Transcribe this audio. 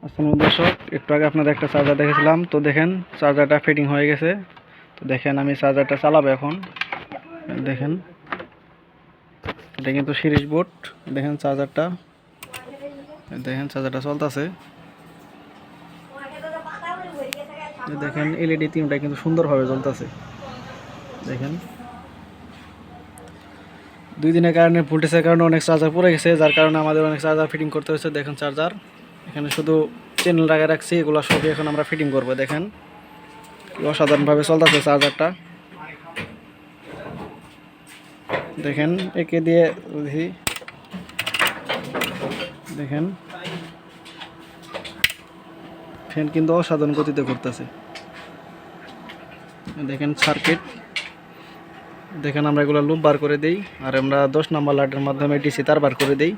আসসালামু দর্শক, একটু আগে আপনাদের একটা চার্জার দেখেছিলাম। তো দেখেন চার্জারটা ফিটিং হয়ে গেছে। তো দেখেন আমি চার্জারটা চালাবো এখন। দেখেন এটা কিন্তু সিরিজ বোর্ড। দেখেন চার্জারটা চলতেছে। দেখেন এলইডি তিনটা কিন্তু সুন্দরভাবে জ্বলতেছে। দেখেন 2 দিনের কারণে ভোল্টেজের কারণে অনেক চার্জার পড়ে গেছে, যার কারণে আমাদের অনেক চার্জার ফিটিং করতে হয়েছে। দেখেন চার্জার এখানে শুধু চ্যানেল রাখছি, এগুলো সবই এখন আমরা ফিটিং করবো। দেখেন অসাধারণভাবে চলতেছে চার্জারটা। দেখেন একে দিয়ে দেখি, দেখেন ফ্যান কিন্তু অসাধারণ গতিতে ঘুরতেছে। দেখেন সার্কিট, দেখেন আমরা এগুলো লুপ বার করে দিই, আর আমরা 10 নম্বর লাইটের মাধ্যমে ডিসি তার বার করে দিই।